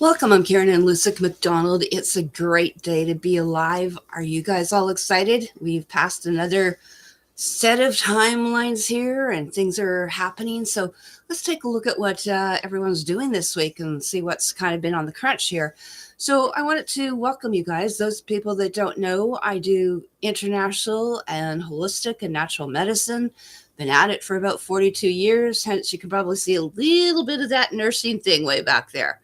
Welcome, I'm Karen and macdonald. It's a great day to be alive. Are you guys all excited? We've passed another set of timelines here and things are happening. So let's take a look at what everyone's doing this week and see what's kind of been on the crunch here. So I wanted to welcome you guys. Those people that don't know, I do international and holistic and natural medicine. Been at it for about 42 years. Hence, you can probably see a little bit of that nursing thing way back there.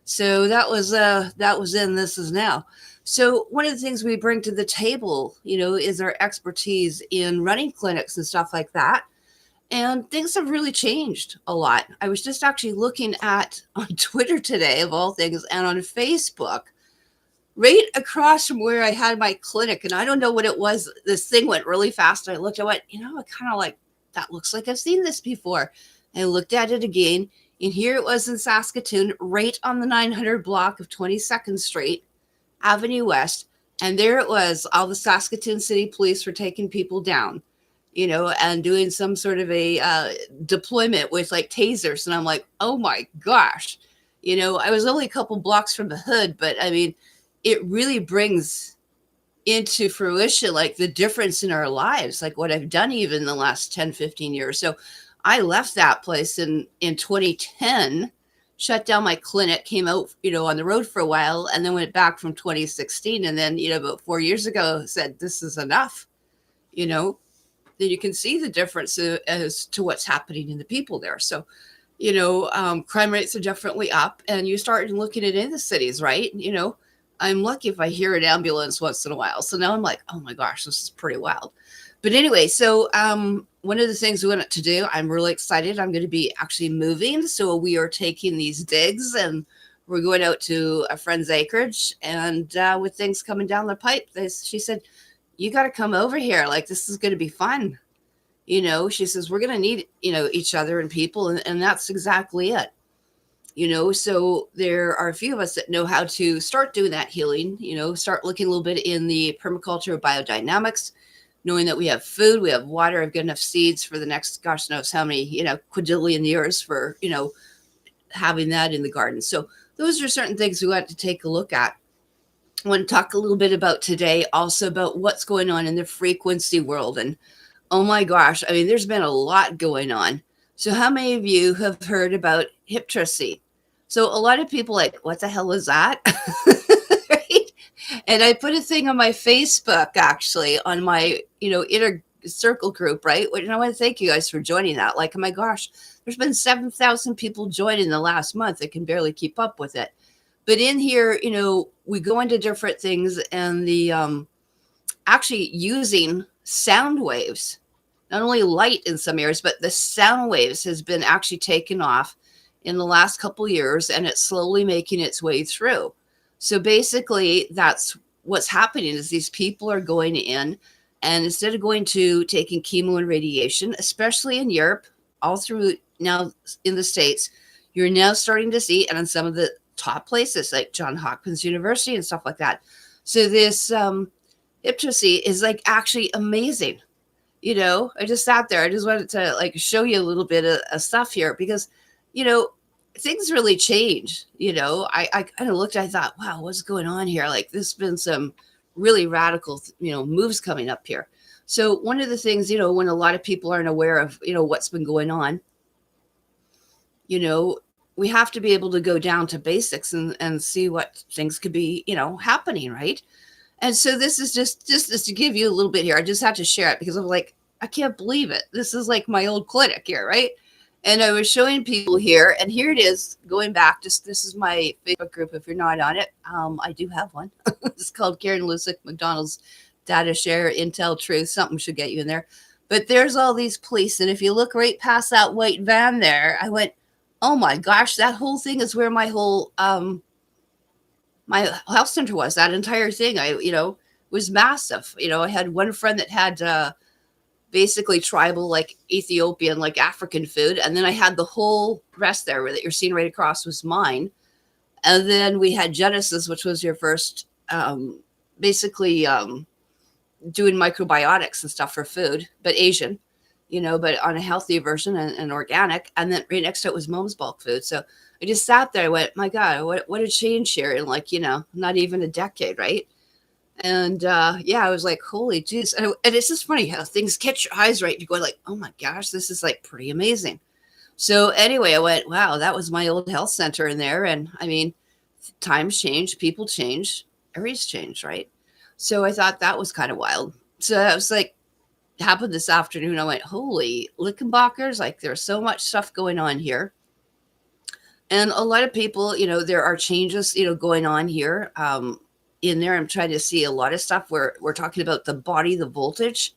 So that was in This Is Now. So one of the things we bring to the table, is our expertise in running clinics and stuff like that. And things have really changed a lot. I was just actually looking at on Twitter today, of all things, and on Facebook, right across from where I had my clinic. And I don't know what it was. This thing went really fast. I looked, I went, I kind of like, that looks like I've seen this before. I looked at it again. And here it was in Saskatoon, right on the 900 block of 22nd Street, Avenue West. And there it was. All the Saskatoon City Police were taking people down, and doing some sort of a deployment with like tasers. And I'm like, oh my gosh, I was only a couple blocks from the hood, but I mean, it really brings into fruition like the difference in our lives, like what I've done even in the last 10, 15 years. So I left that place in 2010, shut down my clinic, came out, on the road for a while, and then went back from 2016. And then, about 4 years ago, said, this is enough, then you can see the difference as to what's happening in the people there. So, crime rates are definitely up, and you start looking at in the cities, right? I'm lucky if I hear an ambulance once in a while. So now I'm like, oh my gosh, this is pretty wild. But anyway, so one of the things we wanted to do, I'm really excited. I'm going to be actually moving. So we are taking these digs and we're going out to a friend's acreage. And with things coming down the pipe, she said, you got to come over here. Like, this is going to be fun. She says, we're going to need, each other and people. And that's exactly it. So there are a few of us that know how to start doing that healing, start looking a little bit in the permaculture of biodynamics, knowing that we have food, we have water, I've got enough seeds for the next, gosh knows how many, quadrillion years for, having that in the garden. So those are certain things we want to take a look at. I want to talk a little bit about today, also about what's going on in the frequency world. And oh my gosh, I mean, there's been a lot going on. So how many of you have heard about hypnosis? So a lot of people like, what the hell is that? Right? And I put a thing on my Facebook, actually, on my, inner circle group, right? And I want to thank you guys for joining that. Like, oh my gosh, there's been 7,000 people joining the last month. I can barely keep up with it. But in here, we go into different things and the actually using sound waves, not only light in some areas, but the sound waves has been actually taken off in the last couple years, and it's slowly making its way through. So basically, that's what's happening is these people are going in, and instead of going to taking chemo and radiation, especially in Europe, all through now in the States, you're now starting to see, and in some of the top places like Johns Hopkins University and stuff like that. So this hypnosis is like actually amazing. I just sat there. I just wanted to like show you a little bit of stuff here because, things really change. I kind of looked, I thought, wow, what's going on here? Like there's been some really radical, moves coming up here. So one of the things, when a lot of people aren't aware of, what's been going on, we have to be able to go down to basics and see what things could be, happening, right? And so this is just to give you a little bit here. I just had to share it because I'm like, I can't believe it. This is like my old clinic here, right? And I was showing people here, and here it is going back. This is my Facebook group. If you're not on it, I do have one. It's called Karen macdonald's Data Share Intel Truth. Something should get you in there. But there's all these police, and if you look right past that white van there, I went, oh my gosh, that whole thing is where my whole my health center was. That entire thing, was massive. I had one friend that had basically tribal, like Ethiopian, like African food. And then I had the whole rest there that you're seeing right across was mine. And then we had Genesis, which was your first, basically doing microbiotics and stuff for food, but Asian, but on a healthy version and organic. And then right next to it was Mom's bulk food. So I just sat there. I went, my God, what a change here in like, not even a decade, right? And yeah, I was like, holy jeez. And it's just funny how things catch your eyes, right? You go like, oh my gosh, this is like pretty amazing. So anyway, I went, wow, that was my old health center in there. And I mean, times change, people change, areas change, right? So I thought that was kind of wild. So I was like, happened this afternoon. I went, holy Lickenbachers, like there's so much stuff going on here. And a lot of people, there are changes, going on here. In there, I'm trying to see a lot of stuff where we're talking about the body, the voltage,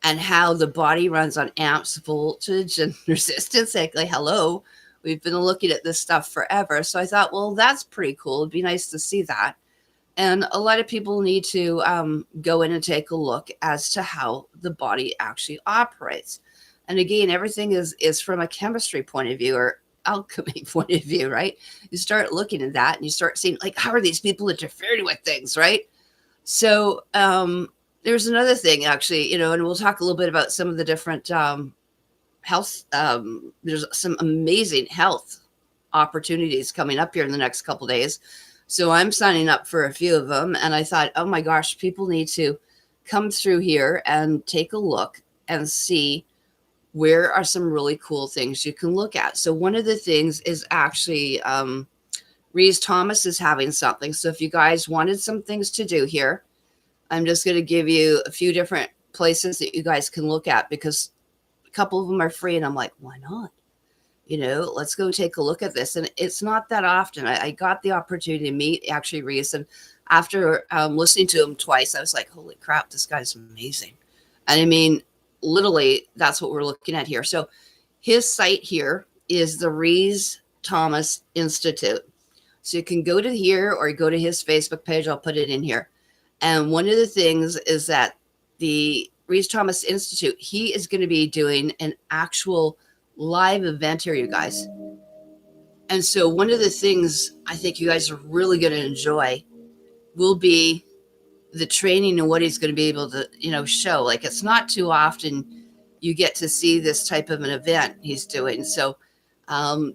and how the body runs on amps, voltage, and resistance. Like, hello, we've been looking at this stuff forever. So I thought, well, that's pretty cool. It'd be nice to see that. And a lot of people need to go in and take a look as to how the body actually operates. And again, everything is from a chemistry point of view or alchemy point of view, right? You start looking at that and you start seeing like, how are these people interfering with things, right? So there's another thing actually, and we'll talk a little bit about some of the different health. There's some amazing health opportunities coming up here in the next couple days. So I'm signing up for a few of them. And I thought, oh my gosh, people need to come through here and take a look and see where are some really cool things you can look at. So one of the things is actually Reese Thomas is having something. So if you guys wanted some things to do here, I'm just going to give you a few different places that you guys can look at because a couple of them are free. And I'm like, why not? Let's go take a look at this. And it's not that often. I got the opportunity to meet actually Reese. And after listening to him twice, I was like, holy crap, this guy's amazing. And I mean, literally, that's what we're looking at here. So his site here is the Reese Thomas Institute. So you can go to here or go to his Facebook page. I'll put it in here. And one of the things is that the Reese Thomas Institute, he is going to be doing an actual live event here, you guys. And so one of the things I think you guys are really going to enjoy will be the training and what he's going to be able to, show. Like it's not too often you get to see this type of an event he's doing. So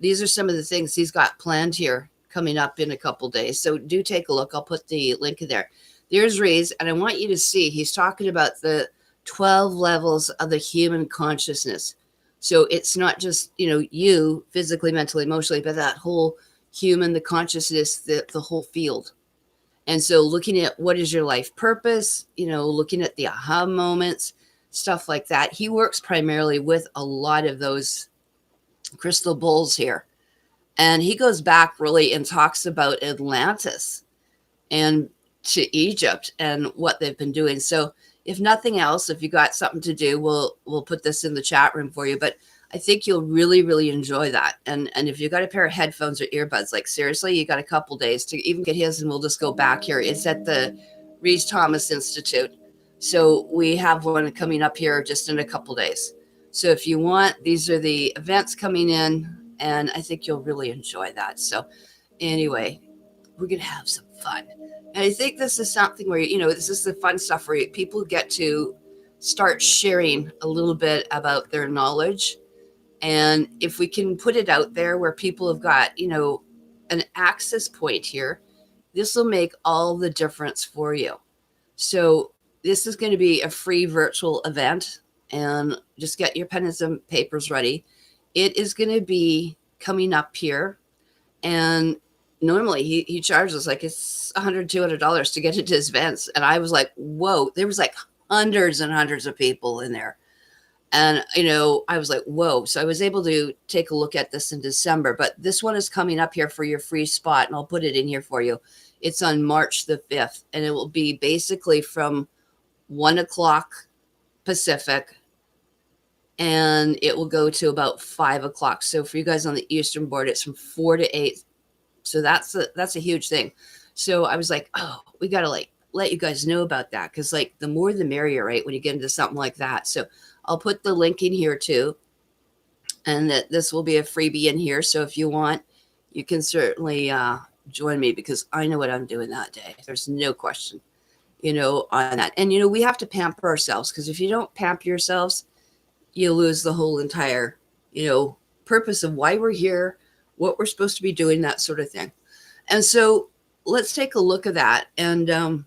these are some of the things he's got planned here coming up in a couple days. So do take a look. I'll put the link in there. There's Reese. And I want you to see, he's talking about the 12 levels of the human consciousness. So it's not just, you physically, mentally, emotionally, but that whole human, the consciousness, the whole field. And so looking at what is your life purpose, looking at the aha moments, stuff like that. He works primarily with a lot of those crystal bowls here. And he goes back really and talks about Atlantis and to Egypt and what they've been doing. So if nothing else, if you got something to do, we'll put this in the chat room for you. But I think you'll really, really enjoy that. And if you got a pair of headphones or earbuds, like seriously, you got a couple days to even get his, and we'll just go back here. It's at the Reese Thomas Institute. So we have one coming up here just in a couple days. So if you want, these are the events coming in, and I think you'll really enjoy that. So anyway, we're going to have some fun. And I think this is something where, this is the fun stuff where people get to start sharing a little bit about their knowledge. And if we can put it out there where people have got, an access point here, this will make all the difference for you. So this is going to be a free virtual event, and just get your pen and some papers ready. It is going to be coming up here, and normally he charges like it's $100, $200 to get into his events. And I was like, whoa, there was like hundreds and hundreds of people in there. And, I was like, whoa. So I was able to take a look at this in December, but this one is coming up here for your free spot. And I'll put it in here for you. It's on March the 5th, and it will be basically from 1:00 Pacific, and it will go to about 5:00. So for you guys on the Eastern board, it's from 4 to 8. So that's a huge thing. So I was like, oh, we got to let you guys know about that. Cause the more the merrier, right? When you get into something like that. So I'll put the link in here too. And that this will be a freebie in here. So if you want, you can certainly join me, because I know what I'm doing that day. There's no question, on that. And, we have to pamper ourselves, because if you don't pamper yourselves, you lose the whole entire, purpose of why we're here, what we're supposed to be doing, that sort of thing. And so let's take a look at that. And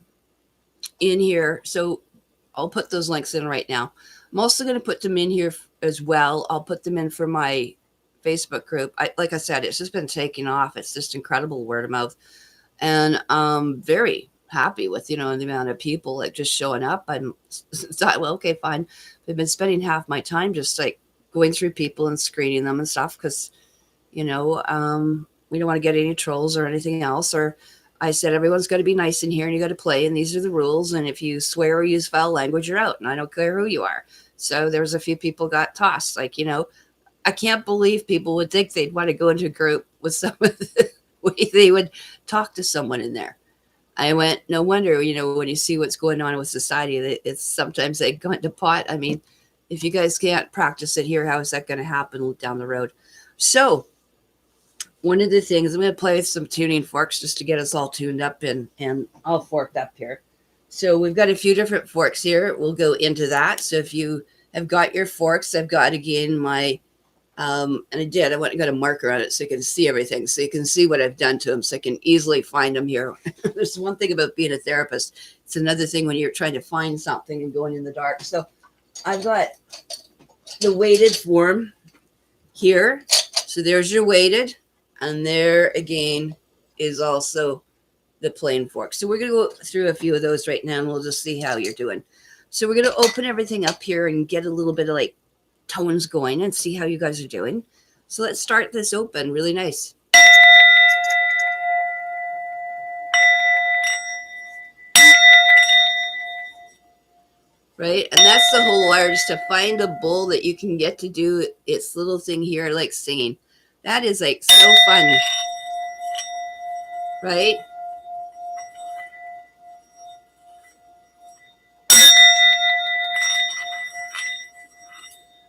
in here, so I'll put those links in right now. I'm also going to put them in here as well. I'll put them in for my Facebook group. Like I said, it's just been taking off. It's just incredible word of mouth. And I'm very happy with, the amount of people like just showing up. I'm thought, well, okay, fine. I've been spending half my time just like going through people and screening them and stuff because, we don't want to get any trolls or anything else. Or I said, everyone's got to be nice in here and you got to play. And these are the rules. And if you swear or use foul language, you're out. And I don't care who you are. So there was a few people got tossed. Like, I can't believe people would think they'd want to go into a group with someone. They would talk to someone in there. I went, no wonder, when you see what's going on with society, it's sometimes they go into pot. I mean, if you guys can't practice it here, how is that going to happen down the road? So one of the things, I'm going to play with some tuning forks just to get us all tuned up and all forked up here. So we've got a few different forks here. We'll go into that. So if you have got your forks, I've got, again, my and I went and got a marker on it so you can see everything. So you can see what I've done to them so I can easily find them here. There's one thing about being a therapist. It's another thing when you're trying to find something and going in the dark. So I've got the weighted form here. So there's your weighted. And there again is also the plain fork. So we're going to go through a few of those right now and we'll just see how you're doing. So we're going to open everything up here and get a little bit of like tones going and see how you guys are doing. So let's start this open really nice. Right? And that's the whole art, is to find a bowl that you can get to do its little thing here, like singing. That is like so fun. Right?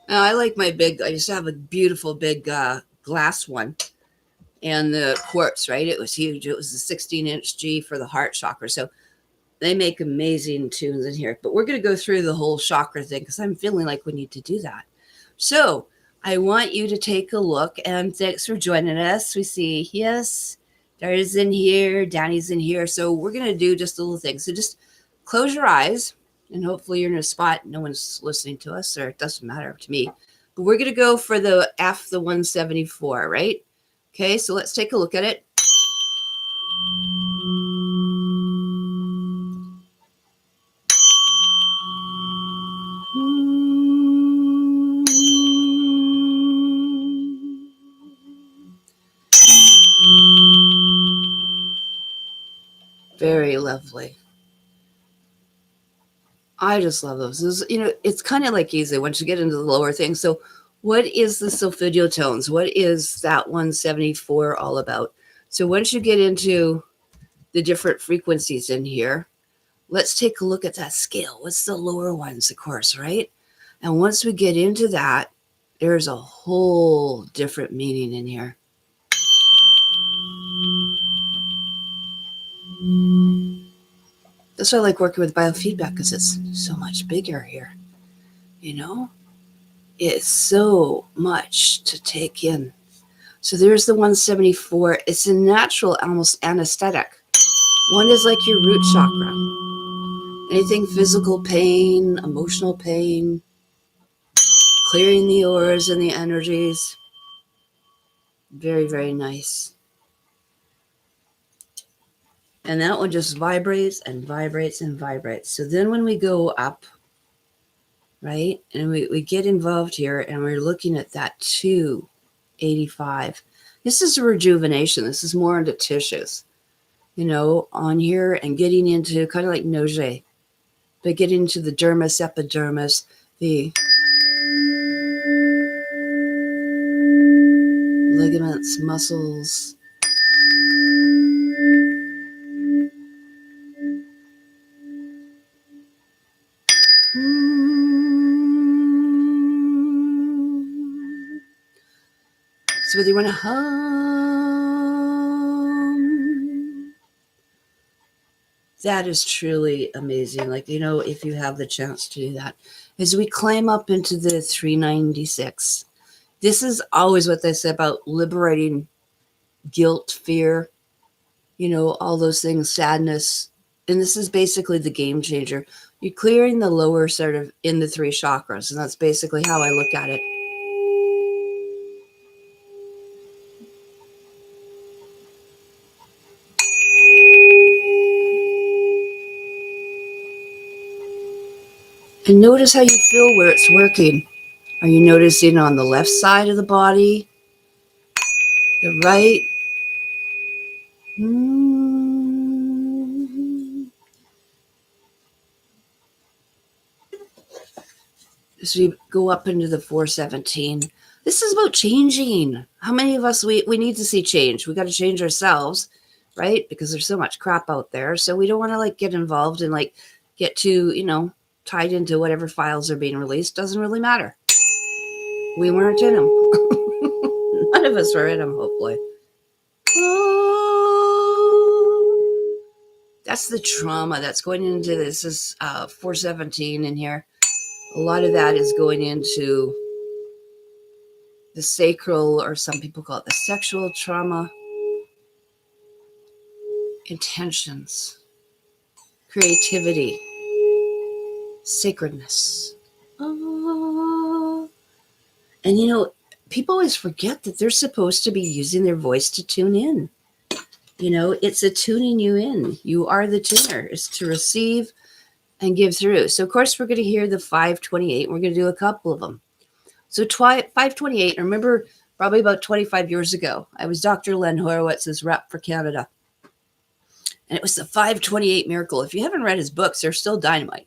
Now, I like my big, I used to have a beautiful big glass one. And the quartz, right? It was huge. It was a 16-inch G for the heart chakra. So they make amazing tunes in here. But we're going to go through the whole chakra thing because I'm feeling like we need to do that. So I want you to take a look. And thanks for joining us. We see, yes, Dara's in here. Danny's in here. So we're going to do just a little thing. So just close your eyes. And hopefully you're in a spot no one's listening to us, or it doesn't matter to me. But we're going to go for the F, the 174, right? Okay, so let's take a look at it. Very lovely. I just love those. It's kind of like easy once you get into the lower things. So what is the solfeggio tones? What is that 174 all about? So once you get into the different frequencies in here, let's take a look at that scale. What's the lower ones, of course, right? And once we get into that, there's a whole different meaning in here. That's why I like working with biofeedback, because it's so much bigger here. It's so much to take in. So there's the 174. It's a natural, almost anesthetic. One is like your root chakra. Anything physical pain, emotional pain, clearing the auras and the energies. Very, very nice. And that one just vibrates and vibrates and vibrates. So then when we go up, right, and we get involved here and we're looking at that 285. This is a rejuvenation. This is more into tissues, on here, and getting into kind of like nausea, but getting into the dermis, epidermis, the ligaments, muscles. So whether you want to hum, that is truly amazing. Like, if you have the chance to do that. As we climb up into the 396, this is always what they say about liberating guilt, fear, all those things, sadness. And this is basically the game changer. You're clearing the lower sort of in the 3 chakras. And that's basically how I look at it. And notice how you feel where it's working. Are you noticing on the left side of the body? The right? So you go up into the 417. This is about changing. How many of us, we need to see change? We got to change ourselves, right? Because there's so much crap out there. So we don't want to get involved and get too, tied into whatever files are being released. Doesn't really matter. We weren't in them. None of us were in them, hopefully. That's the trauma that's going into this. Is 417 in here. A lot of that is going into the sacral, or some people call it the sexual trauma, intentions, creativity, sacredness. And people always forget that they're supposed to be using their voice to tune in. It's a tuning you in. You are the tuner. It's to receive and give through. So, of course, we're going to hear the 528. We're going to do a couple of them. So 528, I remember probably about 25 years ago, I was Dr. Len Horowitz's rep for Canada. And it was the 528 miracle. If you haven't read his books, they're still dynamite.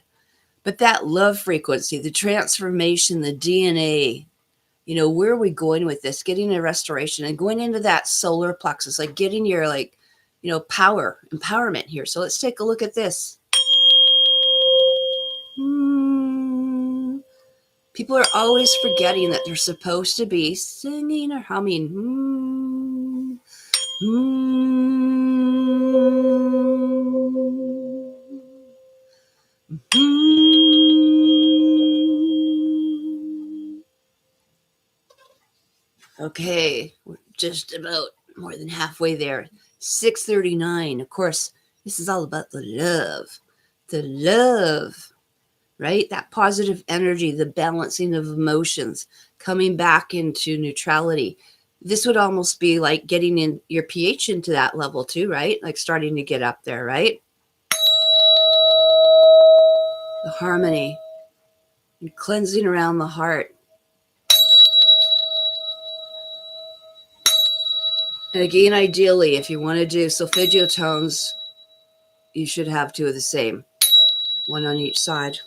But that love frequency, the transformation, the DNA, where are we going with this? Getting a restoration and going into that solar plexus, getting your power, empowerment here. So let's take a look at this. People are always forgetting that they're supposed to be singing or humming. Okay, we're just about more than halfway there. 639. Of course, this is all about the love. The love. Right? That positive energy, the balancing of emotions, coming back into neutrality. This would almost be like getting in your pH into that level too, right? Like starting to get up there, right? The harmony and cleansing around the heart. And again, ideally, if you want to do solfeggio tones, you should have 2 of the same, 1 on each side.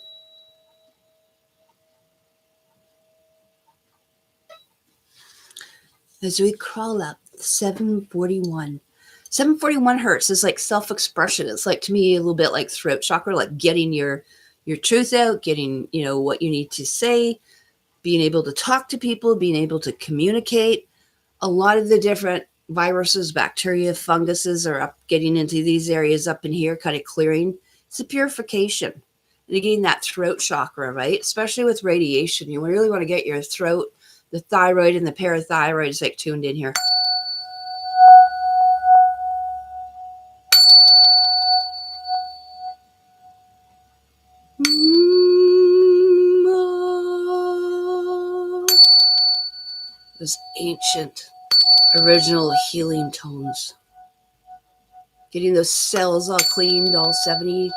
As we crawl up, 741. 741 hertz is like self-expression. It's to me a little bit like throat chakra, like getting your truth out, getting, what you need to say, being able to talk to people, being able to communicate. A lot of the different viruses, bacteria, funguses are up, getting into these areas up in here, kind of clearing. It's a purification. And again, that throat chakra, right? Especially with radiation, you really want to get your throat, the thyroid and the parathyroid is tuned in here. Those ancient, original healing tones. Getting those cells all cleaned, all 70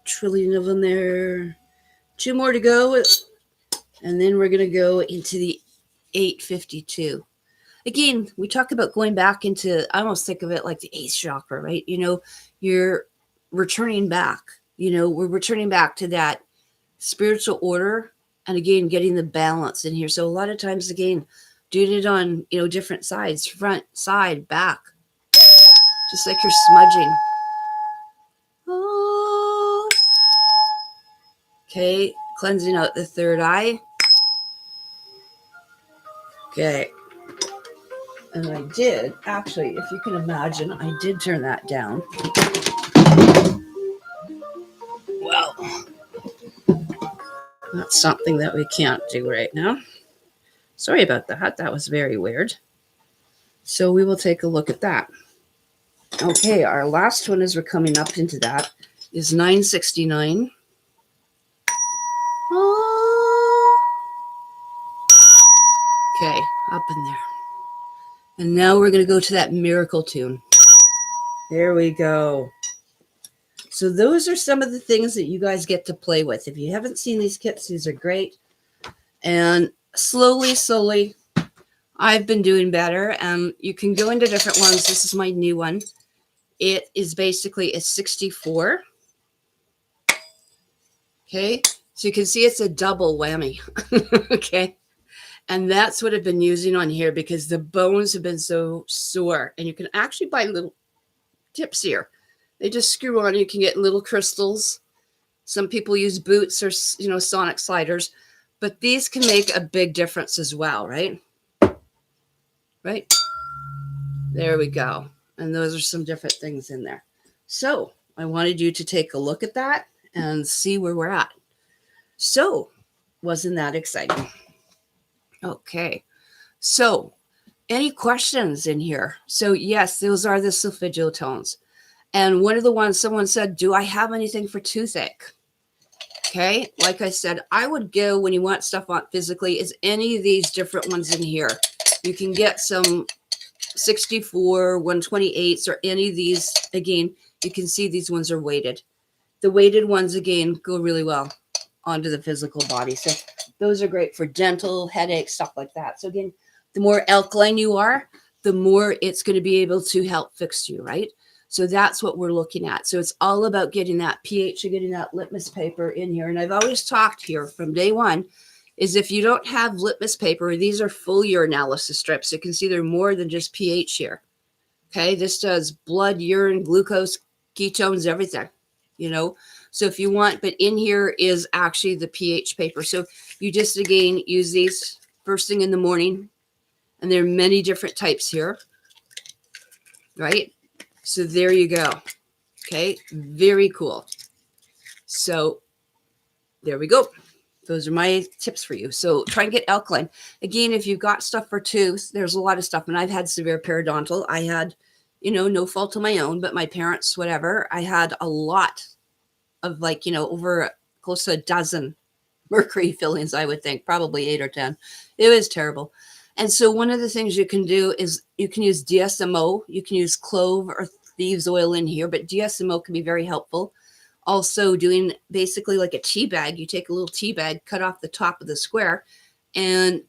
trillion of them there. 2 more to go. And then we're going to go into the 852. Again, we talk about going back into, I almost think of it like the 8th chakra, right? You're returning back. We're returning back to that spiritual order. And again, getting the balance in here. So a lot of times, again, doing it on, different sides, front, side, back. Just like you're smudging. Oh. Okay, cleansing out the 3rd eye. Okay. And I did, actually, if you can imagine, I did turn that down. Well, that's something that we can't do right now. Sorry about that. That was very weird. So we will take a look at that. Okay, our last one as we're coming up into that is 969. Okay, up in there. And now we're going to go to that miracle tune. There we go. So those are some of the things that you guys get to play with. If you haven't seen these kits, these are great. And slowly, I've been doing better. You can go into different ones. This is my new one. It is basically a 64. Okay, so you can see it's a double whammy. Okay, and that's what I've been using on here because the bones have been so sore. And you can actually buy little tips here. They just screw on. You can get little crystals. Some people use boots or, sonic sliders, but these can make a big difference as well, right? Right? There we go. And those are some different things in there. So I wanted you to take a look at that and see where we're at. So wasn't that exciting? Okay. So any questions in here? So yes, those are the solfeggio tones. And one of the ones someone said, do I have anything for toothache? Okay. Like I said, I would go when you want stuff on physically is any of these different ones in here. You can get some 64, 128s, or any of these. Again, you can see these ones are weighted. The weighted ones, again, go really well onto the physical body. So those are great for dental, headaches, stuff like that. So again, the more alkaline you are, the more it's going to be able to help fix you, right? So that's what we're looking at. So it's all about getting that pH and getting that litmus paper in here. And I've always talked here from day one is if you don't have litmus paper, these are full urinalysis strips. You can see they're more than just pH here. Okay, this does blood, urine, glucose, ketones, everything, So if you want, but in here is actually the pH paper. So you just, again, use these first thing in the morning. And there are many different types here, right? So there you go. Okay, very cool. So there we go. Those are my tips for you. So try and get alkaline. Again, if you've got stuff for tooth, there's a lot of stuff. And I've had severe periodontal. I had, no fault of my own, but my parents, whatever, I had a lot of over close to a dozen mercury fillings, I would think, probably 8 or 10. It was terrible. And so one of the things you can do is you can use DSMO. You can use clove or thieves oil in here, but DSMO can be very helpful. Also doing basically like a tea bag. You take a little tea bag, cut off the top of the square and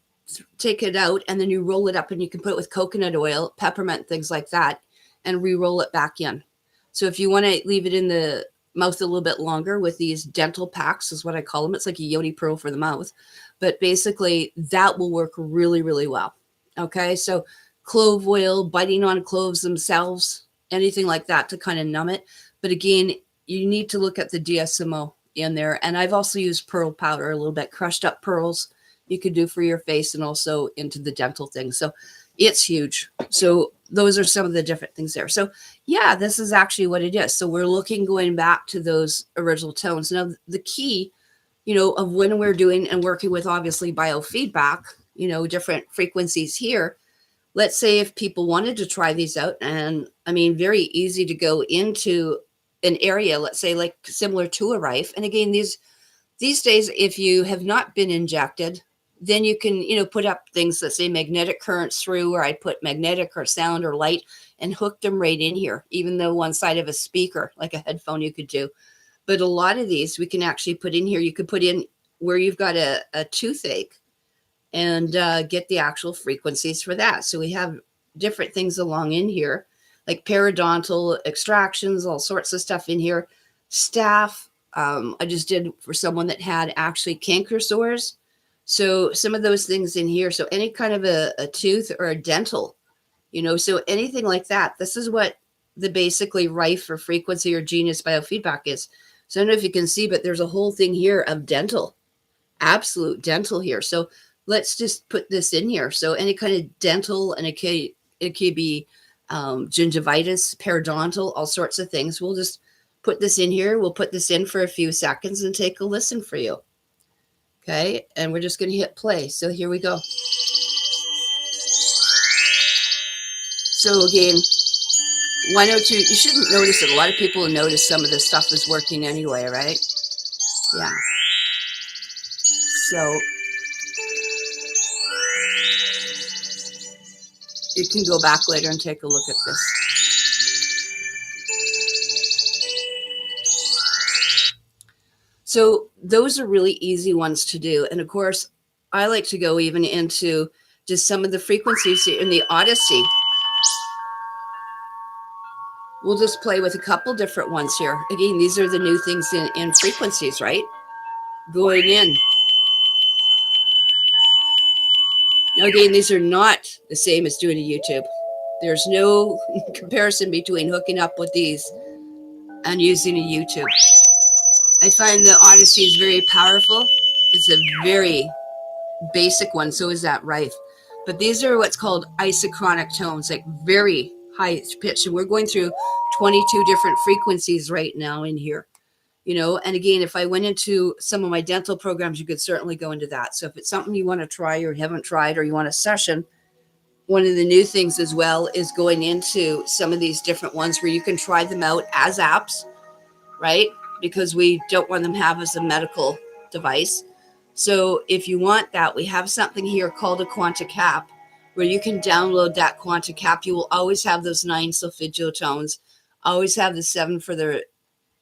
take it out, and then you roll it up, and you can put it with coconut oil, peppermint, things like that, and re-roll it back in. So if you want to leave it in the mouth a little bit longer with these dental packs is what I call them. It's like a Yoni Pro for the mouth, but basically that will work really, really well. Okay. So clove oil, biting on cloves themselves, anything like that to kind of numb it. But again, you need to look at the DSMO in there. And I've also used pearl powder a little bit, crushed up pearls you could do for your face and also into the dental thing. So it's huge. So those are some of the different things there. So yeah, this is actually what it is. So we're going back to those original tones. Now the key, of when we're doing and working with obviously biofeedback, different frequencies here. Let's say if people wanted to try these out, and I mean, very easy to go into an area, let's say like similar to a rife. And again, these days, if you have not been injected, then you can, put up things that say magnetic currents through, or I'd put magnetic or sound or light and hook them right in here, even though one side of a speaker, like a headphone you could do. But a lot of these we can actually put in here. You could put in where you've got a toothache and get the actual frequencies for that. So we have different things along in here, like periodontal extractions, all sorts of stuff in here. Staph. I just did for someone that had actually canker sores. So some of those things in here. So any kind of a tooth or a dental, so anything like that. This is what the basically rife or frequency or genius biofeedback is. So I don't know if you can see, but there's a whole thing here of dental, absolute dental here. So let's just put this in here. So any kind of dental, and it could be gingivitis, periodontal, all sorts of things. We'll just put this in here. We'll put this in for a few seconds and take a listen for you. Okay. And we're just going to hit play. So here we go. So again, 102, you shouldn't notice it. A lot of people notice some of this stuff is working anyway, right? Yeah. So you can go back later and take a look at this. So those are really easy ones to do. And of course, I like to go even into just some of the frequencies in the Odyssey. We'll just play with a couple different ones here. Again, these are the new things in frequencies, right? Going in. Now, again, these are not the same as doing a YouTube. There's no comparison between hooking up with these and using a YouTube. I find the Odyssey is very powerful. It's a very basic one, so is that Rife. But these are what's called isochronic tones, like very high pitch. And we're going through 22 different frequencies right now in here. And again, if I went into some of my dental programs, you could certainly go into that. So if it's something you want to try or haven't tried or you want a session, one of the new things as well is going into some of these different ones where you can try them out as apps, right? Because we don't want them to have as a medical device. So if you want that, we have something here called a Quanta Cap where you can download that Quanta Cap. You will always have those 9 solfeggio tones, always have the 7 for the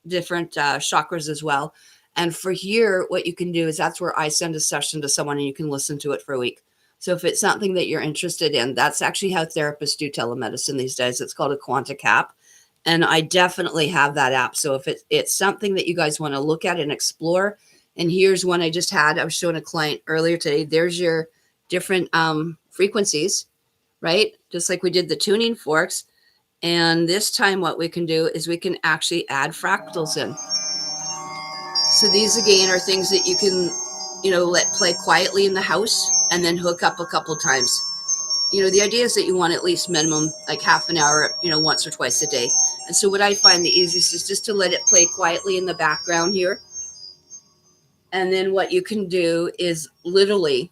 different chakras as well. And for here, what you can do is that's where I send a session to someone and you can listen to it for a week. So if it's something that you're interested in, that's actually how therapists do telemedicine these days. It's called a Quanta Cap. And I definitely have that app. So if it's something that you guys want to look at and explore, and here's one I just had. I was showing a client earlier today. There's your different frequencies, right? Just like we did the tuning forks. And this time what we can do is we can actually add fractals in. So these again are things that you can, let play quietly in the house and then hook up a couple times. The idea is that you want at least minimum like half an hour, once or twice a day. And so what I find the easiest is just to let it play quietly in the background here. And then what you can do is literally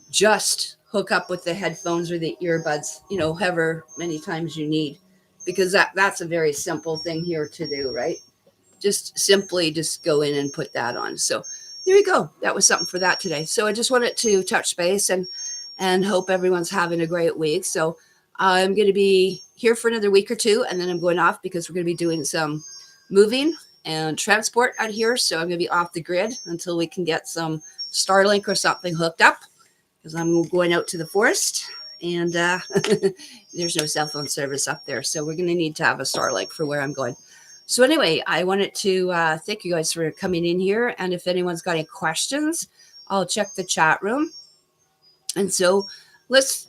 just hook up with the headphones or the earbuds, however many times you need, because that's a very simple thing here to do, right? Just simply just go in and put that on. So there you go. That was something for that today. So I just wanted to touch base and hope everyone's having a great week. So I'm going to be here for another week or two, and then I'm going off because we're going to be doing some moving and transport out here. So I'm going to be off the grid until we can get some Starlink or something hooked up, because I'm going out to the forest and there's no cell phone service up there. So we're going to need to have a Starlink for where I'm going. So anyway, I wanted to thank you guys for coming in here. And if anyone's got any questions, I'll check the chat room. And so let's,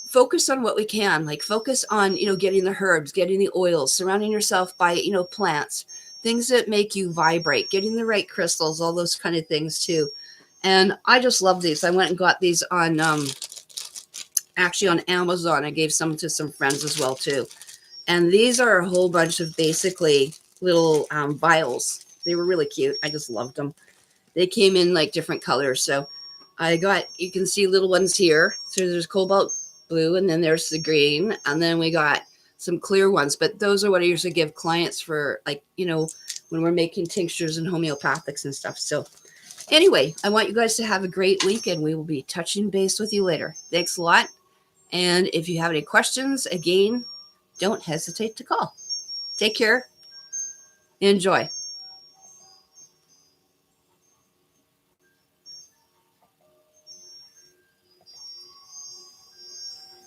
focus on what we can, like focus on, getting the herbs, getting the oils, surrounding yourself by, plants, things that make you vibrate, getting the right crystals, all those kind of things too. And I just love these. I went and got these on, actually on Amazon. I gave some to some friends as well too. And these are a whole bunch of basically little vials. They were really cute. I just loved them. They came in like different colors. So you can see little ones here. So there's cobalt blue, and then there's the green. And then we got some clear ones. But those are what I usually give clients for, like, when we're making tinctures and homeopathics and stuff. So anyway, I want you guys to have a great week, and we will be touching base with you later. Thanks a lot. And if you have any questions, again, don't hesitate to call. Take care. Enjoy.